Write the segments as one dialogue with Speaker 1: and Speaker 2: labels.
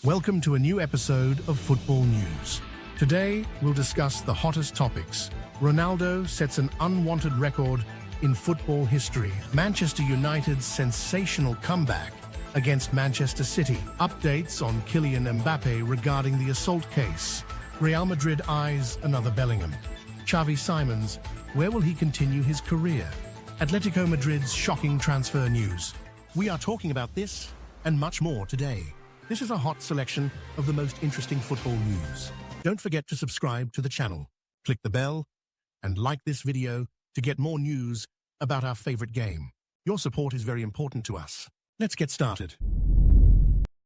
Speaker 1: Welcome to a new episode of Football News. Today, we'll discuss the hottest topics. Ronaldo sets an unwanted record in football history. Manchester United's sensational comeback against Manchester City. Updates on Kylian Mbappe regarding the assault case. Real Madrid eyes another Bellingham. Xavi Simons, where will he continue his career? Atletico Madrid's shocking transfer news. We are talking about this and much more today. This is a hot selection of the most interesting football news. Don't forget to subscribe to the channel, click the bell, and like this video to get more news about our favorite game. Your support is very important to us. Let's get started.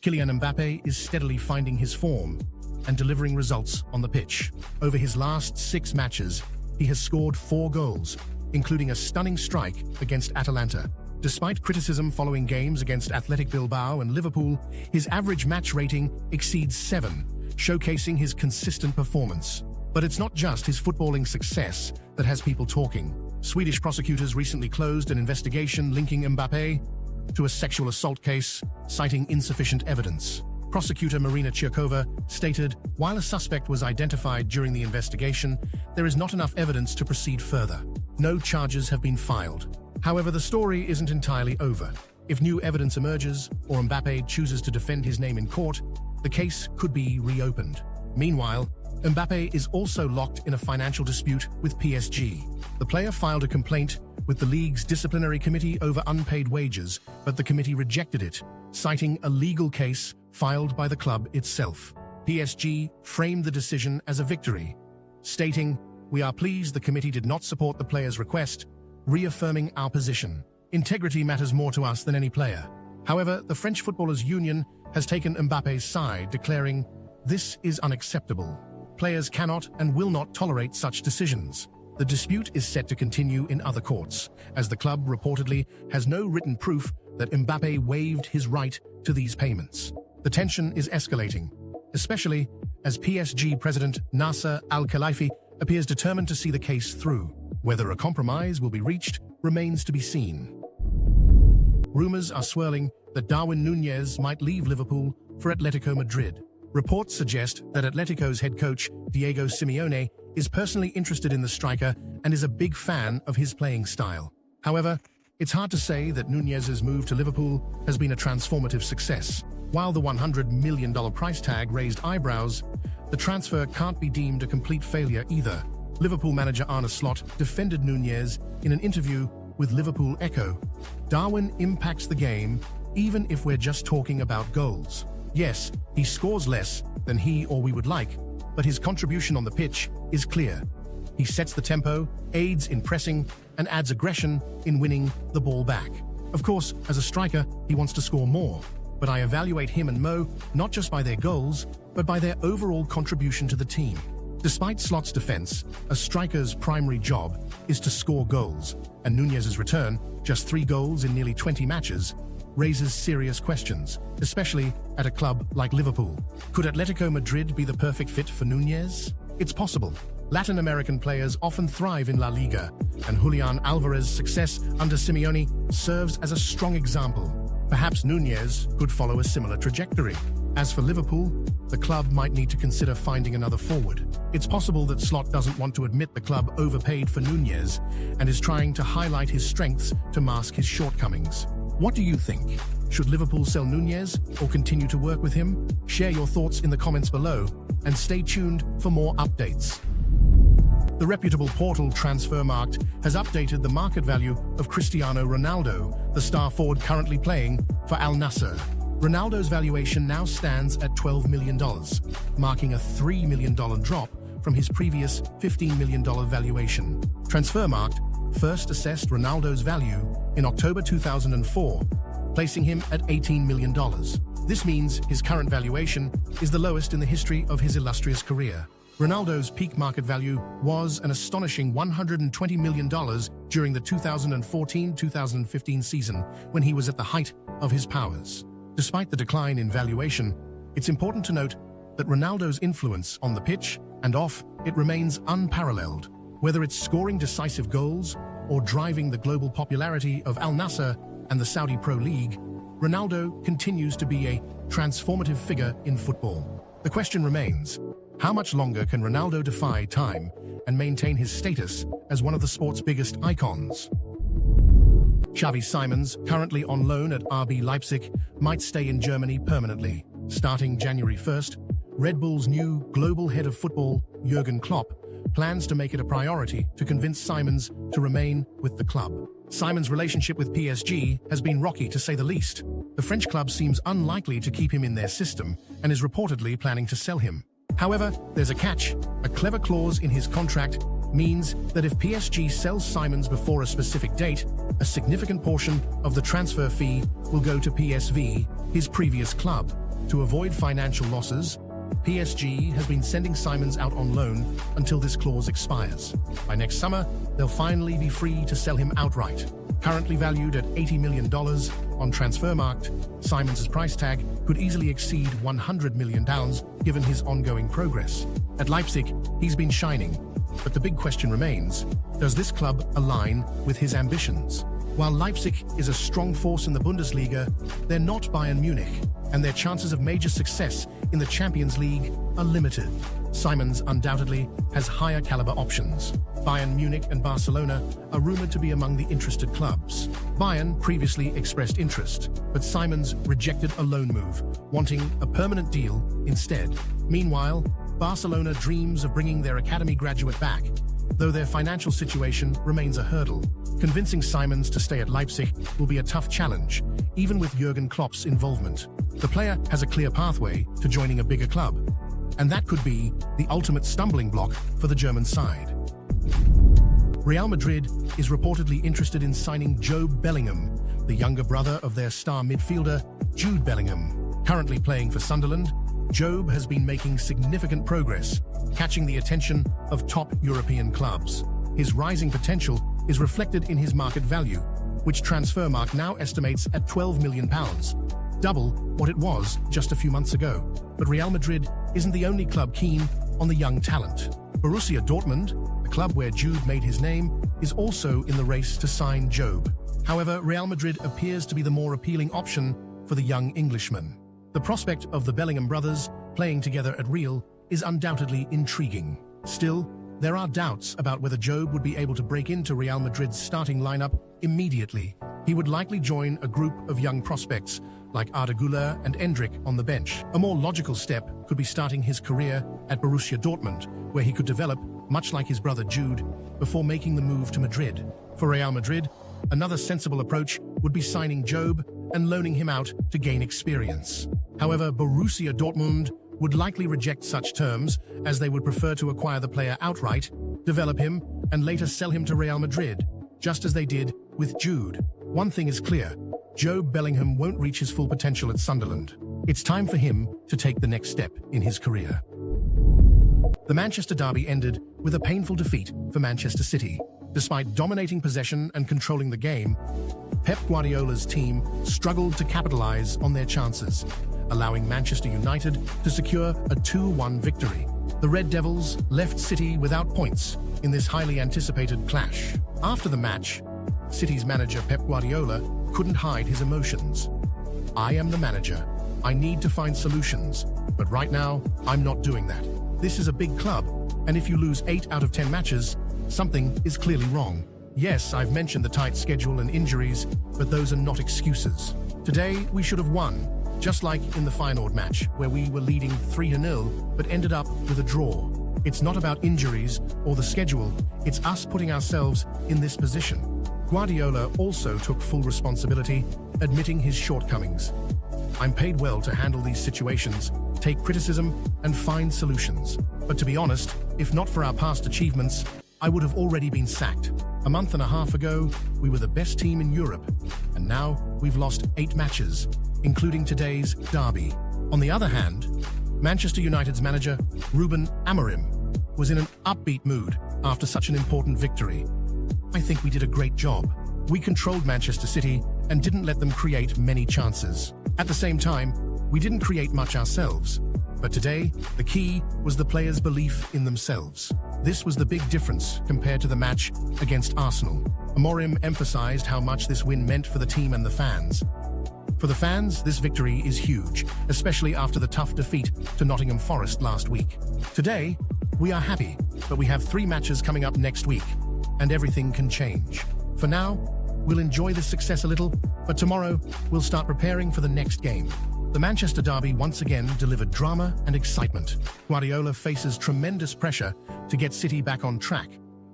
Speaker 1: Kylian Mbappe is steadily finding his form and delivering results on the pitch. Over his last 6 matches, he has scored 4 goals, including a stunning strike against Atalanta. Despite criticism following games against Athletic Bilbao and Liverpool, his average match rating exceeds 7, showcasing his consistent performance. But it's not just his footballing success that has people talking. Swedish prosecutors recently closed an investigation linking Mbappe to a sexual assault case, citing insufficient evidence. Prosecutor Marina Chirkova stated, while a suspect was identified during the investigation, there is not enough evidence to proceed further. No charges have been filed. However, the story isn't entirely over. If new evidence emerges or Mbappe chooses to defend his name in court, the case could be reopened. Meanwhile, Mbappe is also locked in a financial dispute with PSG. The player filed a complaint with the league's disciplinary committee over unpaid wages, but the committee rejected it, citing a legal case filed by the club itself. PSG framed the decision as a victory, stating, "We are pleased the committee did not support the player's request, reaffirming our position. Integrity matters more to us than any player." However, the French Footballers Union has taken Mbappe's side, declaring, "This is unacceptable. Players cannot and will not tolerate such decisions." The dispute is set to continue in other courts, as the club reportedly has no written proof that Mbappe waived his right to these payments. The tension is escalating, especially as PSG President Nasser Al-Khelaifi appears determined to see the case through. Whether a compromise will be reached remains to be seen. Rumors are swirling that Darwin Nunes might leave Liverpool for Atletico Madrid. Reports suggest that Atletico's head coach, Diego Simeone, is personally interested in the striker and is a big fan of his playing style. However, it's hard to say that Nunes's move to Liverpool has been a transformative success. While the $100 million price tag raised eyebrows, the transfer can't be deemed a complete failure either. Liverpool manager Al-Nassr defended Nunes in an interview with Liverpool Echo. "Darwin impacts the game, even if we're just talking about goals. Yes, he scores less than he or we would like, but his contribution on the pitch is clear. He sets the tempo, aids in pressing, and adds aggression in winning the ball back. Of course, as a striker, he wants to score more, but I evaluate him and Mo not just by their goals, but by their overall contribution to the team." Despite Slot's defense, a striker's primary job is to score goals, and Nunes's return, just 3 goals in nearly 20 matches, raises serious questions, especially at a club like Liverpool. Could Atletico Madrid be the perfect fit for Nunes? It's possible. Latin American players often thrive in La Liga, and Julian Alvarez's success under Simeone serves as a strong example. Perhaps Nunes could follow a similar trajectory. As for Liverpool, the club might need to consider finding another forward. It's possible that Slot doesn't want to admit the club overpaid for Nunes and is trying to highlight his strengths to mask his shortcomings. What do you think? Should Liverpool sell Nunes or continue to work with him? Share your thoughts in the comments below and stay tuned for more updates. The reputable portal Transfermarkt has updated the market value of Cristiano Ronaldo, the star forward currently playing for Al-Nassr. Ronaldo's valuation now stands at $12 million, marking a $3 million drop from his previous $15 million valuation. Transfermarkt first assessed Ronaldo's value in October 2004, placing him at $18 million. This means his current valuation is the lowest in the history of his illustrious career. Ronaldo's peak market value was an astonishing $120 million during the 2014-2015 season, when he was at the height of his powers. Despite the decline in valuation, it's important to note that Ronaldo's influence on the pitch and off it remains unparalleled. Whether it's scoring decisive goals or driving the global popularity of Al-Nassr and the Saudi Pro League, Ronaldo continues to be a transformative figure in football. The question remains, how much longer can Ronaldo defy time and maintain his status as one of the sport's biggest icons? Xavi Simons, currently on loan at RB Leipzig, might stay in Germany permanently. Starting January 1st, Red Bull's new global head of football, Jurgen Klopp, plans to make it a priority to convince Simons to remain with the club. Simons' relationship with PSG has been rocky, to say the least. The French club seems unlikely to keep him in their system and is reportedly planning to sell him. However, there's a catch. A clever clause in his contract means that if PSG sells Simons before a specific date, a significant portion of the transfer fee will go to PSV, his previous club. To avoid financial losses, PSG has been sending Simons out on loan until this clause expires. By next summer, they'll finally be free to sell him outright. Currently valued at $80 million on Transfermarkt, Simons' price tag could easily exceed $100 million given his ongoing progress. At Leipzig, he's been shining, but the big question remains, does this club align with his ambitions? While Leipzig is a strong force in the Bundesliga, they're not Bayern Munich, and their chances of major success in the Champions League are limited. Simons undoubtedly has higher caliber options. Bayern Munich and Barcelona are rumored to be among the interested clubs. Bayern previously expressed interest, but Simons rejected a loan move, wanting a permanent deal instead. Meanwhile, Barcelona dreams of bringing their academy graduate back, though their financial situation remains a hurdle. Convincing Simons to stay at Leipzig will be a tough challenge, even with Jurgen Klopp's involvement. The player has a clear pathway to joining a bigger club, and that could be the ultimate stumbling block for the German side. Real Madrid is reportedly interested in signing Jude Bellingham, the younger brother of their star midfielder, Jude Bellingham. Currently playing for Sunderland, Jobe has been making significant progress, catching the attention of top European clubs. His rising potential is reflected in his market value, which Transfermarkt now estimates at £12 million, double what it was just a few months ago. But Real Madrid isn't the only club keen on the young talent. Borussia Dortmund, the club where Jude made his name, is also in the race to sign Jobe. However, Real Madrid appears to be the more appealing option for the young Englishman. The prospect of the Bellingham brothers playing together at Real is undoubtedly intriguing. Still, there are doubts about whether Jobe would be able to break into Real Madrid's starting lineup immediately. He would likely join a group of young prospects like Arda Güler and Endrick on the bench. A more logical step could be starting his career at Borussia Dortmund, where he could develop, much like his brother Jude, before making the move to Madrid. For Real Madrid, another sensible approach would be signing Jobe and loaning him out to gain experience. However, Borussia Dortmund would likely reject such terms, as they would prefer to acquire the player outright, develop him, and later sell him to Real Madrid, just as they did with Jude. One thing is clear, Jude Bellingham won't reach his full potential at Sunderland. It's time for him to take the next step in his career. The Manchester derby ended with a painful defeat for Manchester City. Despite dominating possession and controlling the game, Pep Guardiola's team struggled to capitalize on their chances, allowing Manchester United to secure a 2-1 victory. The Red Devils left City without points in this highly anticipated clash. After the match, City's manager Pep Guardiola couldn't hide his emotions. "I am the manager. I need to find solutions, but right now, I'm not doing that. This is a big club, and if you lose 8 out of 10 matches, something is clearly wrong. Yes, I've mentioned the tight schedule and injuries, but those are not excuses. Today, we should have won, just like in the Feyenoord match, where we were leading 3-0, but ended up with a draw. It's not about injuries or the schedule, it's us putting ourselves in this position." Guardiola also took full responsibility, admitting his shortcomings. "I'm paid well to handle these situations, take criticism, and find solutions. But to be honest, if not for our past achievements, I would have already been sacked. A month and a half ago, we were the best team in Europe, and now we've lost 8 matches, including today's derby." On the other hand, Manchester United's manager, Ruben Amorim, was in an upbeat mood after such an important victory. "I think we did a great job. We controlled Manchester City and didn't let them create many chances. At the same time, we didn't create much ourselves. But today, the key was the players' belief in themselves. This was the big difference compared to the match against Arsenal." Amorim emphasized how much this win meant for the team and the fans. For the fans, this victory is huge, especially after the tough defeat to Nottingham Forest last week. Today, we are happy, but we have 3 matches coming up next week, and everything can change. For now, we'll enjoy this success a little, but tomorrow, we'll start preparing for the next game. The Manchester derby once again delivered drama and excitement. Guardiola faces tremendous pressure to get City back on track,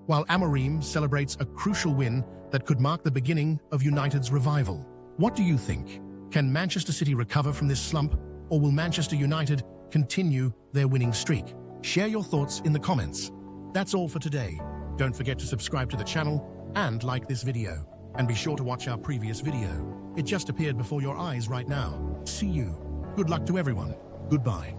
Speaker 1: while Amorim celebrates a crucial win that could mark the beginning of United's revival. What do you think? Can Manchester City recover from this slump, or will Manchester United continue their winning streak? Share your thoughts in the comments. That's all for today. Don't forget to subscribe to the channel and like this video. And be sure to watch our previous video. It just appeared before your eyes right now. See you. Good luck to everyone. Goodbye.